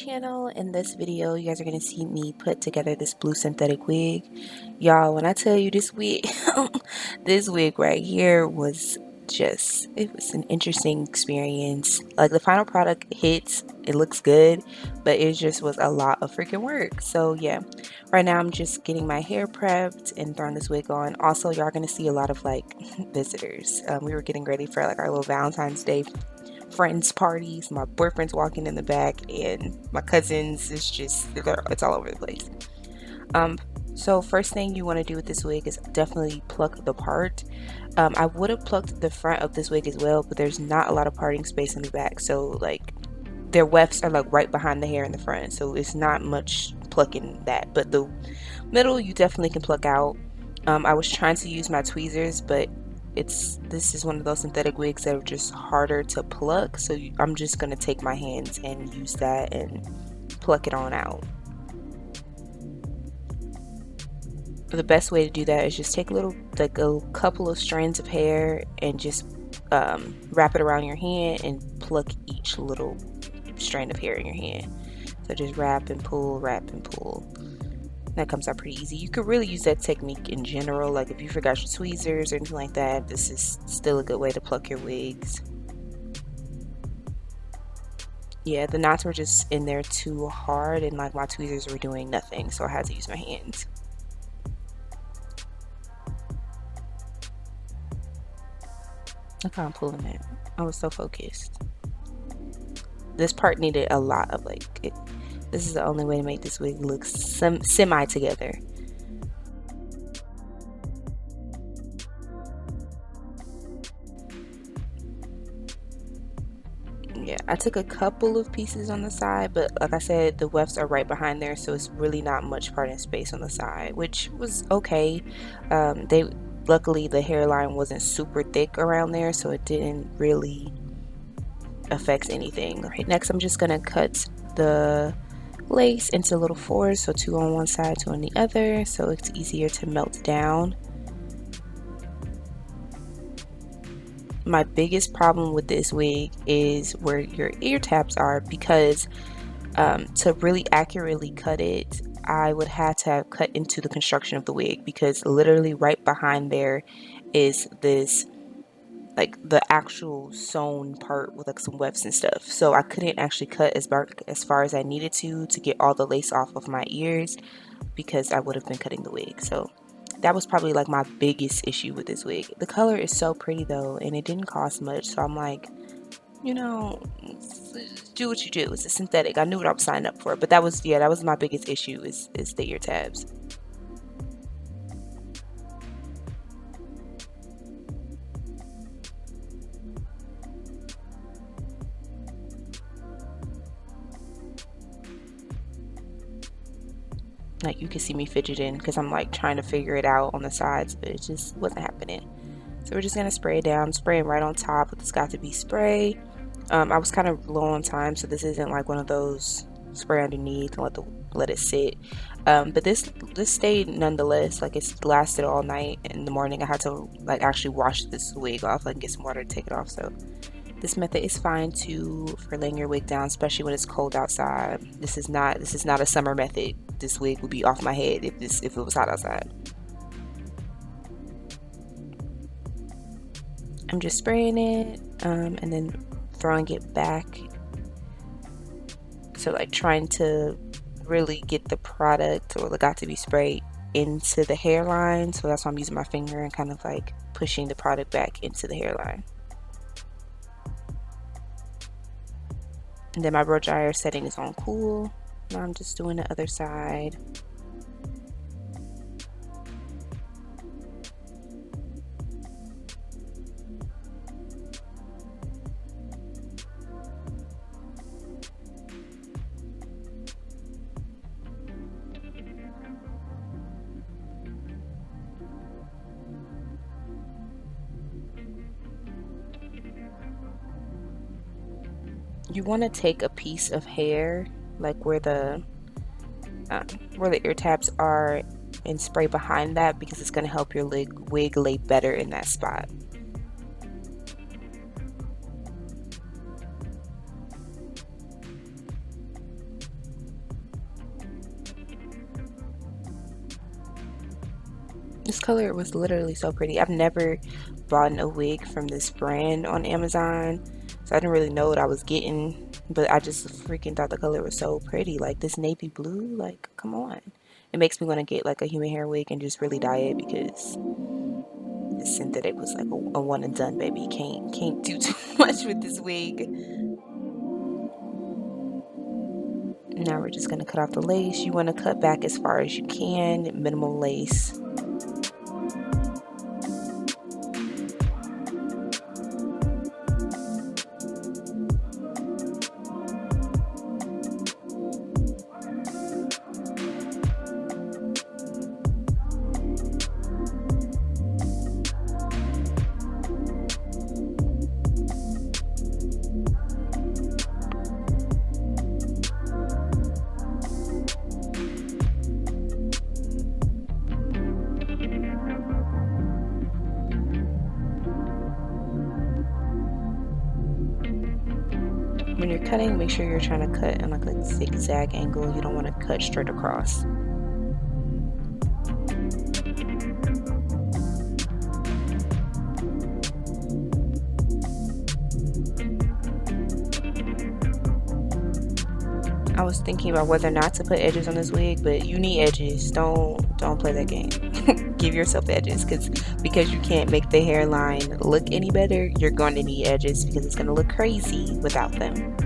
channel. In this video, you guys are going to see me put together this blue synthetic wig. Y'all, when I tell you this wig, this wig right here was it was an interesting experience. Like, the final product hits, it looks good, but it just was a lot of freaking work. So yeah, right now I'm just getting my hair prepped and throwing this wig on. Also, y'all are going to see a lot of like visitors. We were getting ready for like our little Valentine's Day friends parties. My boyfriend's walking in the back and my cousins. It's all over the place. So first thing you want to do with this wig is definitely pluck the part. I would have plucked the front of this wig as well, but there's not a lot of parting space in the back, so like their wefts are like right behind the hair in the front, so it's not much plucking that. But the middle you definitely can pluck out. I was trying to use my tweezers, but this is one of those synthetic wigs that are just harder to pluck, so I'm just gonna take my hands and use that and pluck it on out. The best way to do that is just take a couple of strands of hair and just wrap it around your hand and pluck each little strand of hair in your hand. So just wrap and pull, wrap and pull. That comes out pretty easy. You could really use that technique in general, like if you forgot your tweezers or anything like that. This is still a good way to pluck your wigs. Yeah, the knots were just in there too hard, and like my tweezers were doing nothing, so I had to use my hands. Look how I'm pulling it. I was so focused. This part needed a lot of this is the only way to make this wig look semi together. Yeah, I took a couple of pieces on the side, but like I said, the wefts are right behind there, so it's really not much parting space on the side, which was okay. Luckily the hairline wasn't super thick around there, so it didn't really affect anything. Right, next I'm just gonna cut the lace into little fours, so 2 on one side, 2 on the other, so it's easier to melt down. My biggest problem with this wig is where your ear tabs are, because to really accurately cut it, I would have to have cut into the construction of the wig, because literally right behind there is this like the actual sewn part with like some wefts and stuff, so I couldn't actually cut as far as I needed to get all the lace off of my ears, because I would have been cutting the wig. So that was probably like my biggest issue with this wig. The color is so pretty though, and it didn't cost much, so I'm like, you know, do what you do. It's a synthetic. I knew what I was signing up for, but that was my biggest issue is the ear tabs. Like, you can see me fidgeting because I'm like trying to figure it out on the sides, but it just wasn't happening. So we're just gonna spray it down, spraying right on top with this got to be spray. I was kind of low on time, so this isn't like one of those spray underneath and let it sit. But this stayed nonetheless. Like, it's lasted all night. In the morning I had to like actually wash this wig off, like get some water to take it off. So this method is fine too for laying your wig down, especially when it's cold outside. This is not a summer method. This wig would be off my head if it was hot outside. I'm just spraying it and then throwing it back. So like trying to really get the product or the got to be sprayed into the hairline. So that's why I'm using my finger and kind of like pushing the product back into the hairline. And then my blow dryer setting is on cool. Now I'm just doing the other side. You want to take a piece of hair, like where the ear tabs are, and spray behind that, because it's going to help your wig lay better in that spot. This color was literally so pretty. I've never bought a wig from this brand on Amazon, so I didn't really know what I was getting, but I just freaking thought the color was so pretty. Like this navy blue, like come on. It makes me want to get like a human hair wig and just really dye it because this synthetic was like a one and done, baby. Can't do too much with this wig. Now we're just gonna cut off the lace. You want to cut back as far as you can, minimal lace. When you're cutting, make sure you're trying to cut in like a zigzag angle. You don't want to cut straight across. I was thinking about whether or not to put edges on this wig, but you need edges. Don't play that game. Give yourself edges because you can't make the hairline look any better. You're going to need edges because it's going to look crazy without them.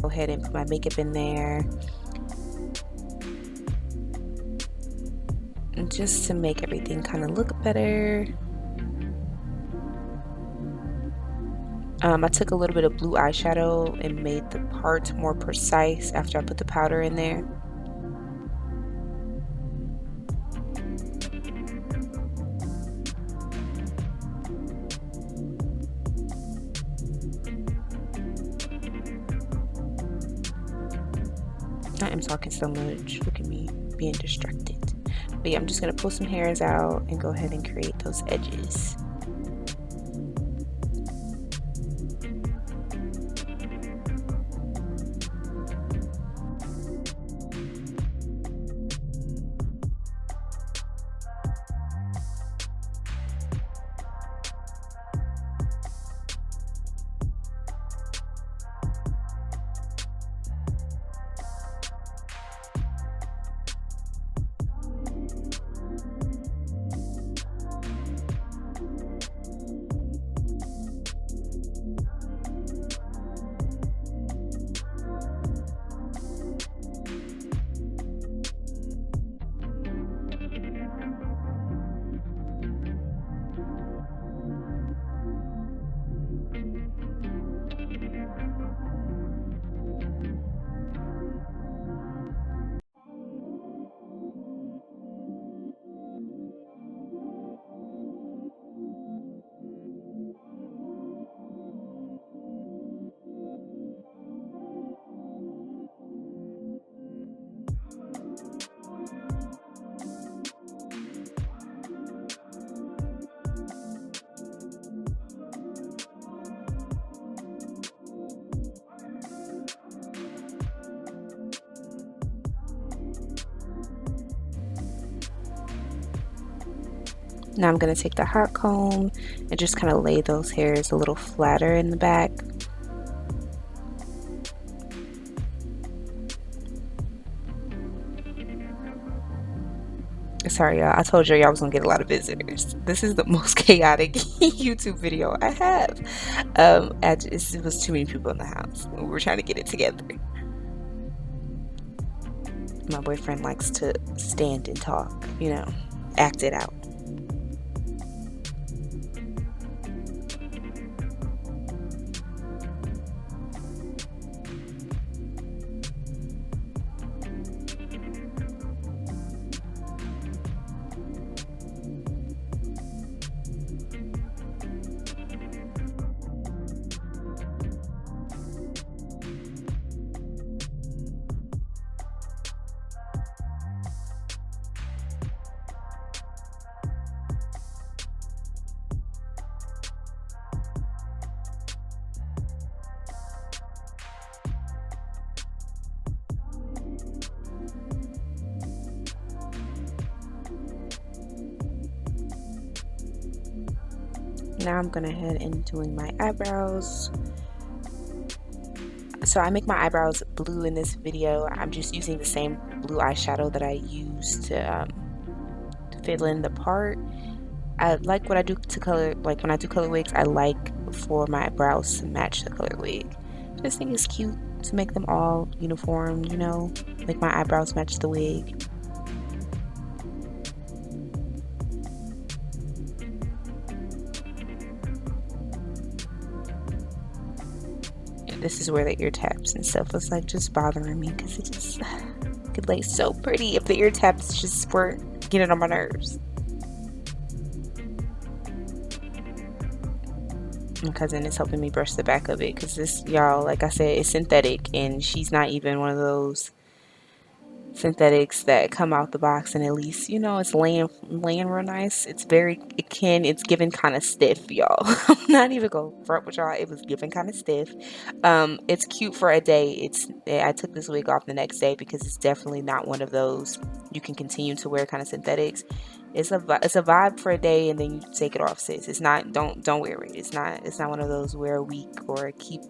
Go ahead and put my makeup in there. And just to make everything kind of look better. I took a little bit of blue eyeshadow and made the part more precise after I put the powder in there. I am talking so much. Look at me being distracted. But yeah, I'm just going to pull some hairs out and go ahead and create those edges. Now I'm going to take the hot comb and just kind of lay those hairs a little flatter in the back. Sorry y'all, I told y'all was gonna get a lot of visitors. This is the most chaotic YouTube video I have. It was too many people in the house. We were trying to get it together. My boyfriend likes to stand and talk, you know, act it out. Now I'm going ahead and doing my eyebrows. So I make my eyebrows blue in this video. I'm just using the same blue eyeshadow that I used to fill in the part. I like what I do to color, like when I do color wigs, I like for my brows to match the color wig. I just think it's cute to make them all uniform, you know, make my eyebrows match the wig. This is where the ear taps and stuff was like just bothering me because it just could lay so pretty if the ear taps just weren't getting on my nerves. My cousin is helping me brush the back of it because this, y'all, like I said, is synthetic, and she's not even one of those synthetics that come out the box and at least, you know, it's laying real nice. It's given kind of stiff, y'all. I'm not even gonna front with y'all, it was given kind of stiff. It's cute for a day. I took this wig off the next day because it's definitely not one of those you can continue to wear kind of synthetics. It's a vibe for a day and then you take it off, sis. It's not, don't wear it. It's not one of those wear a week or keep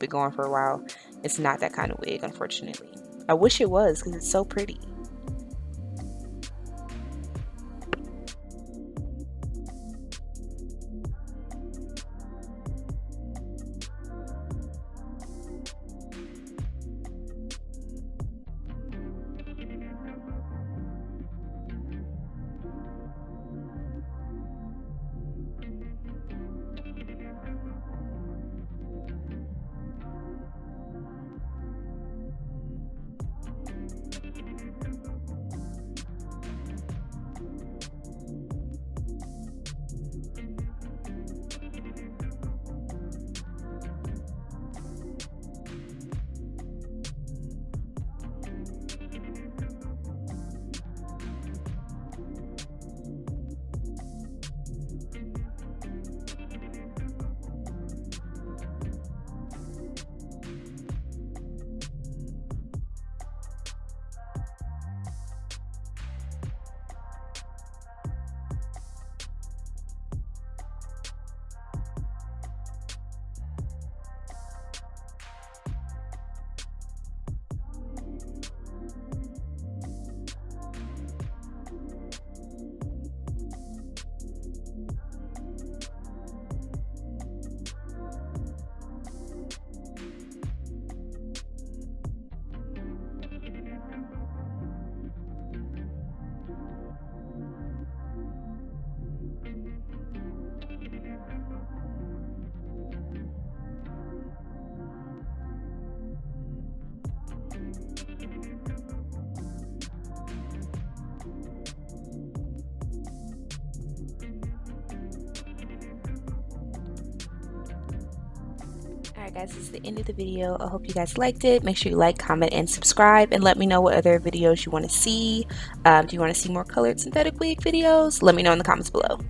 it going for a while. It's not that kind of wig, unfortunately. I wish it was because it's so pretty. Alright guys, this is the end of the video. I hope you guys liked it. Make sure you like, comment, and subscribe, and let me know what other videos you want to see. Do you want to see more colored synthetic wig videos? Let me know in the comments below.